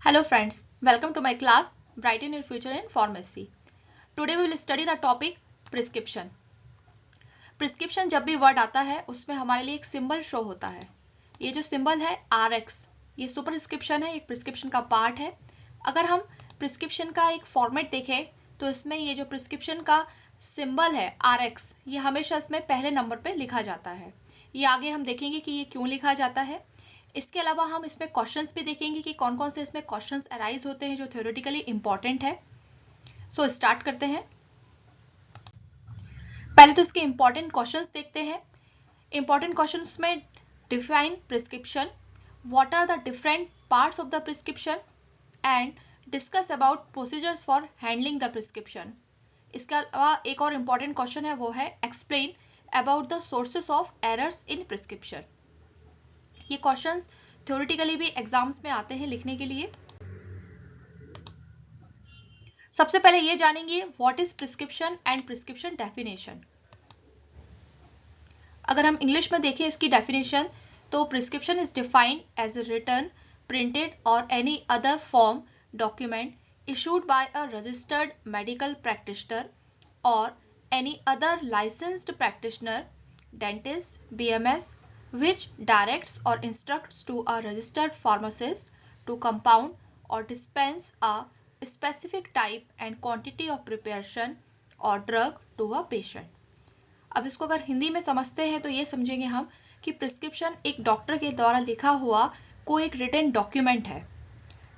Hello friends, welcome to my class Brighten Your Future in Pharmacy. Today we will study the topic prescription. Prescription जब भी word आता है उसमें हमारे लिए एक सिंबल शो होता है. ये जो सिंबल है RX, ये सुपरस्क्रिप्शन है, एक प्रिस्क्रिप्शन का पार्ट है. अगर हम प्रिस्क्रिप्शन का एक फॉर्मेट देखें तो इसमें ये जो प्रिस्क्रिप्शन का सिंबल है RX, ये हमेशा इसमें पहले नंबर पे लिखा जाता है. ये आगे हम देखेंगे कि ये क्यों लिखा जाता है. इसके अलावा हम इसमें क्वेश्चंस भी देखेंगे कि कौन कौन से इसमें क्वेश्चंस अराइज होते हैं जो थ्योरेटिकली इंपॉर्टेंट है. सो स्टार्ट करते हैं. पहले तो इसके इंपॉर्टेंट क्वेश्चंस देखते हैं. इंपॉर्टेंट क्वेश्चंस में define prescription, what are the different parts of the prescription and discuss about procedures for handling the prescription. इसके अलावा एक और इंपॉर्टेंट क्वेश्चन है, वो है explain about the sources of errors in prescription. ये क्वेश्चंस थ्योरेटिकली भी एग्जाम्स में आते हैं लिखने के लिए. सबसे पहले ये जानेंगे what is prescription and prescription definition. अगर हम इंग्लिश में देखें इसकी डेफिनेशन, तो prescription is defined as a written, printed और any other form document issued by a registered medical practitioner or any other licensed practitioner, dentist, BMS, which directs or instructs to a registered pharmacist to compound or dispense a specific type and quantity of preparation or drug to a patient. अब इसको अगर हिंदी में समझते हैं तो ये समझेंगे हम कि प्रिस्क्रिप्शन एक डॉक्टर के द्वारा लिखा हुआ कोई एक रिटन डॉक्यूमेंट है.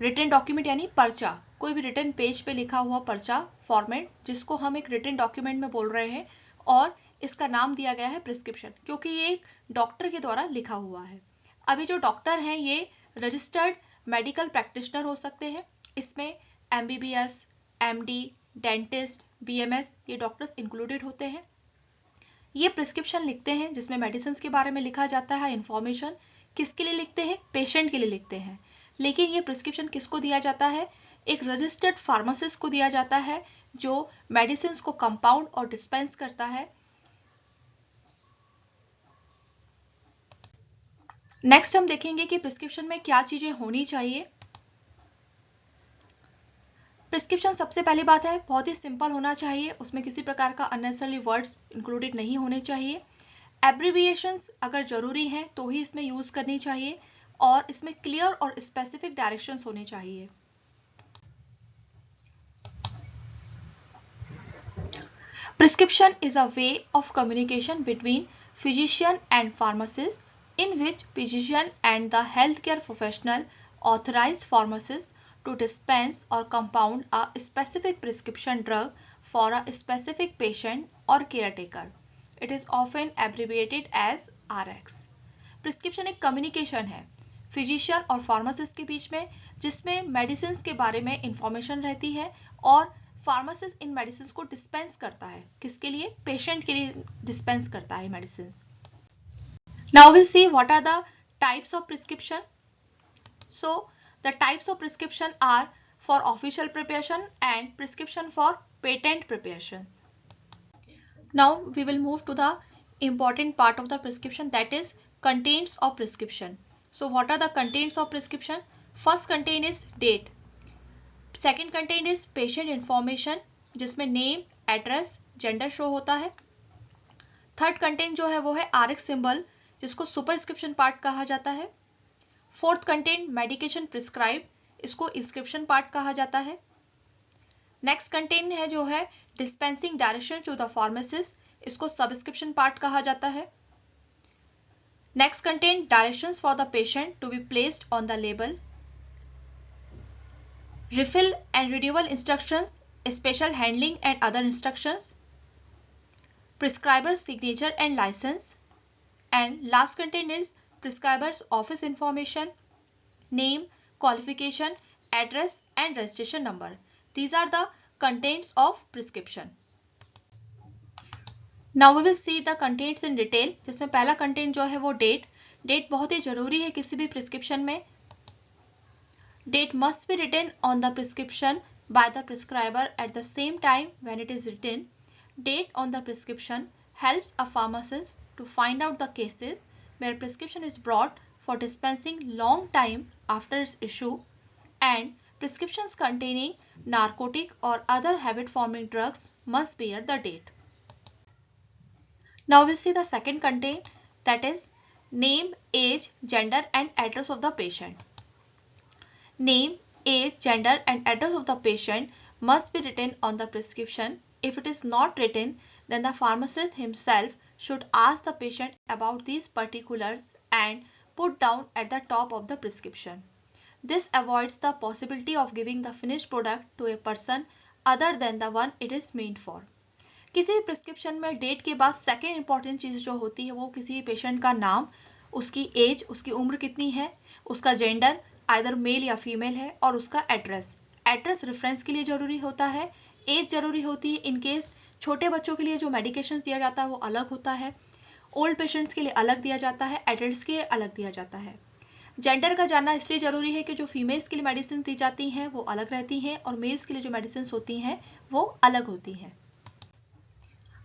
रिटन डॉक्यूमेंट यानी पर्चा, कोई भी रिटन पेज पे लिखा हुआ पर्चा फॉर्मेट, जिसको हम एक रिटन डॉक्यूमेंट में बोल रहे हैं, और इसका नाम दिया गया है प्रिस्क्रिप्शन क्योंकि ये एक डॉक्टर के द्वारा लिखा हुआ है. अभी जो डॉक्टर हैं ये रजिस्टर्ड मेडिकल प्रैक्टिशनर हो सकते हैं. इसमें MBBS, MD, डेंटिस्ट, BMS ये डॉक्टर्स इंक्लूडेड होते हैं. ये प्रिस्क्रिप्शन लिखते हैं जिसमें मेडिसिन के बारे में लिखा जाता है. इंफॉर्मेशन किसके लिए लिखते हैं? पेशेंट के लिए लिखते हैं. लेकिन ये प्रिस्क्रिप्शन किसको दिया जाता है? एक रजिस्टर्ड फार्मासिस्ट को दिया जाता है जो मेडिसिन को कंपाउंड और डिस्पेंस करता है. नेक्स्ट हम देखेंगे कि प्रिस्क्रिप्शन में क्या चीजें होनी चाहिए. प्रिस्क्रिप्शन सबसे पहली बात है बहुत ही सिंपल होना चाहिए, उसमें किसी प्रकार का अननेसेसरी वर्ड्स इंक्लूडेड नहीं होने चाहिए. एब्रिविएशंस अगर जरूरी हैं तो ही इसमें यूज करनी चाहिए और इसमें क्लियर और स्पेसिफिक डायरेक्शंस होने चाहिए. Prescription is a way of communication between physician and pharmacist in which physician and the healthcare professional authorize pharmacist to dispense or compound a specific prescription drug for a specific patient or caretaker. It is often abbreviated as RX. Prescription एक communication है physician और pharmacist के बीच में, जिसमें medicine के बारे में information रहती है और फार्मासिस्ट इन मेडिसिन को डिस्पेंस करता है. किसके लिए? पेशेंट के लिए डिस्पेंस करता है medicine. Now will see what are the types of prescription. So the types of prescription are for official preparation and prescription for patent preparation. Now we will move to the important part of the prescription, that is contents of prescription. So what are the contents of prescription? First content is date. Second content is patient information जिसमें name, address, gender show होता है. Third content जो है वो है RX symbol जिसको superscription part कहा जाता है. फोर्थ कंटेंट मेडिकेशन प्रिस्क्राइब, इसको इंस्क्रिप्शन पार्ट कहा जाता है. नेक्स्ट कंटेंट है जो है dispensing direction to the pharmacist, इसको सबस्क्रिप्शन पार्ट कहा जाता है. Next content directions for the patient to be placed on the label. Refill and renewal instructions, special handling and other instructions, prescriber's signature and licence, and last content is prescriber's office information, name, qualification, address and registration number. These are the contents of prescription. Now we will see the contents in detail. जिसमें पहला content जो है वो date. Date बहुत ही जरूरी है किसी भी प्रिस्क्रिप्शन में. Date must be written on the prescription by the prescriber at the same time when it is written. Date on the prescription helps a pharmacist to find out the cases where prescription is brought for dispensing long time after its issue and prescriptions containing narcotic or other habit-forming drugs must bear the date. Now we'll see the second content, that is name, age, gender and address of the patient. Name, age, gender and address of the patient must be written on the prescription. If it is not written, then the pharmacist himself should ask the patient about these particulars and put down at the top of the prescription. This avoids the possibility of giving the finished product to a person other than the one it is meant for. किसी भी prescription में date के बाद second important चीज जो होती है वो किसी भी पेशेंट का नाम, उसकी एज, उसकी उम्र कितनी है, उसका जेंडर आइदर मेल या फीमेल है और उसका एड्रेस। एड्रेस रेफरेंस के लिए जरूरी होता है, एज जरूरी होती है इन केस छोटे बच्चों के लिए जो मेडिकेशन दिया जाता है वो अलग होता है, ओल्ड पेशेंट्स के लिए अलग दिया जाता है, एडल्ट्स के लिए अलग दिया जाता है। जेंडर का जानना इसलिए जरूरी है कि जो फीमेल्स के लिए मेडिसिन दी जाती हैं वो अलग रहती हैं और मेल्स के लिए जो मेडिसिन होती हैं वो अलग होती हैं।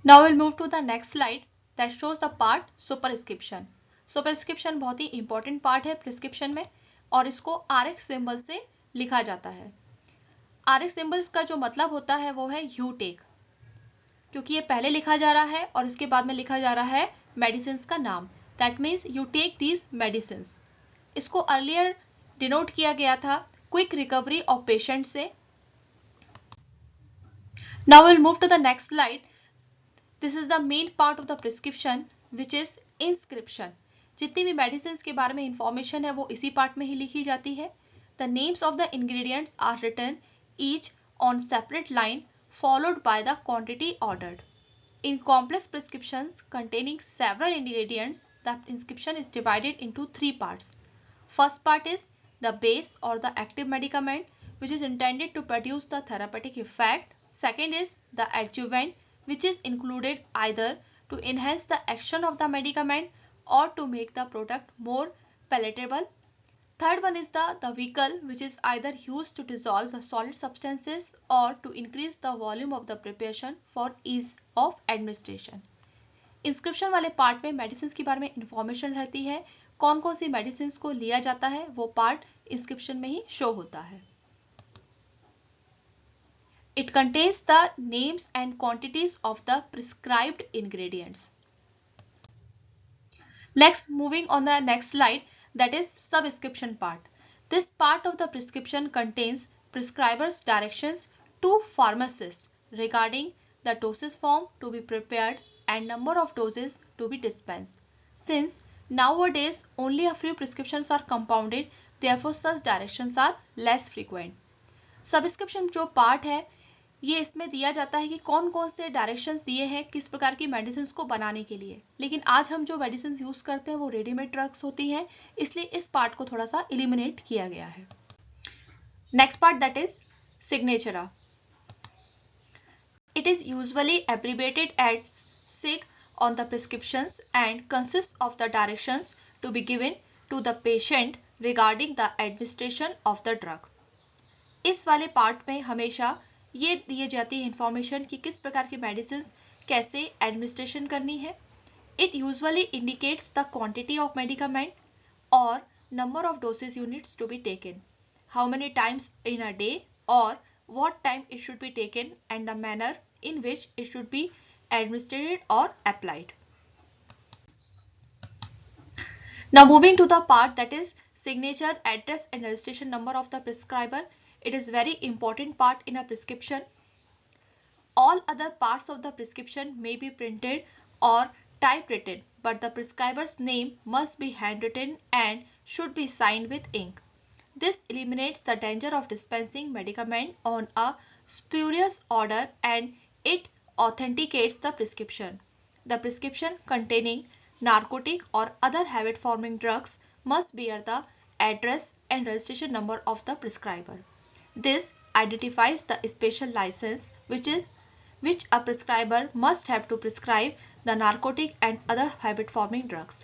Now we'll move to the next slide that shows the part superscription. Superscription बहुत ही important part है प्रिस्क्रिप्शन में और इसको RX सिंबल से लिखा जाता है। RX सिंबल्स का जो मतलब होता है वो है यू टेक, क्योंकि ये पहले लिखा जा रहा है और इसके बाद में लिखा जा रहा है मेडिसिन का नाम। That means you take these medicine. इसको अर्लियर डिनोट किया गया था क्विक रिकवरी ऑफ पेशेंट से। Now will move to the next slide. This is the main part of the prescription which is inscription. जितनी भी medicine के बारे में इंफॉर्मेशन है वो इसी पार्ट में ही लिखी जाती है। The names of the ingredients are written each on separate line followed by the quantity ordered. In complex prescriptions containing several ingredients, the inscription is divided into three parts. First part is the base or the active medicament, which is intended to produce the therapeutic effect. Second is the adjuvant, which is included either to enhance the action of the medicament or to make the product more palatable. Third one is the vehicle, which is either used to dissolve the solid substances or to increase the volume of the preparation for ease of administration. Inscription वाले part में medicine के बारे में information रहती है, कौन कौन सी medicine को लिया जाता है वो पार्ट इंस्क्रिप्शन में ही शो होता है। It contains the names and quantities of the prescribed ingredients. Next, moving on the next slide, that is subscription part. This part of the prescription contains prescriber's directions to pharmacists regarding the dosage form to be prepared and number of doses to be dispensed. Since nowadays only a few prescriptions are compounded, therefore such directions are less frequent. Subscription जो part है ये इसमें दिया जाता है कि कौन कौन से डायरेक्शंस दिए हैं किस प्रकार की मेडिसिन को बनाने के लिए, लेकिन आज हम जो मेडिसिन यूज करते हैं वो रेडीमेड ड्रग्स होती हैं, इसलिए इस पार्ट को थोड़ा सा एलिमिनेट किया गया है। Next part that is signature. It is usually abbreviated as sig on the prescriptions and consist of the directions to be given to the patient regarding the administration of the drug. इस वाले part में हमेशा ये दी जाती है information कि किस प्रकार की मेडिसिन कैसे एडमिनिस्ट्रेशन करनी है। It usually indicates the quantity of medicament और number of dosage units to be taken, how many times in a day और what time it should be taken and the manner in which it should be administered और applied. Now moving to the part that is signature, address and registration number of the prescriber. It is very important part in a prescription. All other parts of the prescription may be printed or typewritten, but the prescriber's name must be handwritten and should be signed with ink. This eliminates the danger of dispensing medicament on a spurious order and it authenticates the prescription. The prescription containing narcotic or other habit-forming drugs must bear the address and registration number of the prescriber. This identifies the special license which a prescriber must have to prescribe the narcotic and other habit-forming drugs.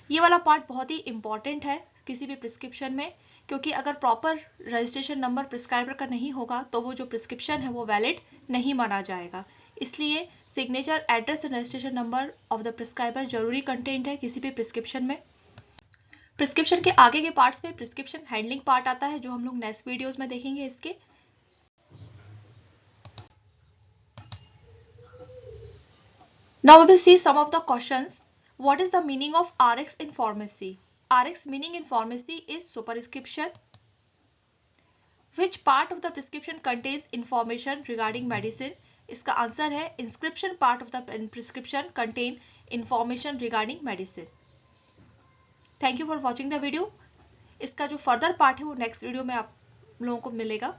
ये वाला part बहुत ही important है किसी भी prescription में, क्योंकि अगर proper registration number prescriber का नहीं होगा तो वो जो प्रिस्क्रिप्शन है वो वैलिड नहीं माना जाएगा। इसलिए signature, address and registration number of the prescriber जरूरी कंटेंट है किसी भी प्रिस्क्रिप्शन में। प्रिस्क्रिप्शन के आगे के पार्ट्स में प्रिस्क्रिप्शन हैंडलिंग पार्ट आता है, जो हम लोग नेक्स्ट वीडियोस में देखेंगे इसके। Now we will see some of the questions. What is the meaning of RX in pharmacy? RX meaning in pharmacy is superscription. Which part of the prescription contains information regarding medicine? इसका answer है inscription part of the prescription contain information regarding medicine. Thank you for watching the video. इसका जो further part है वो next video में आप लोगों को मिलेगा।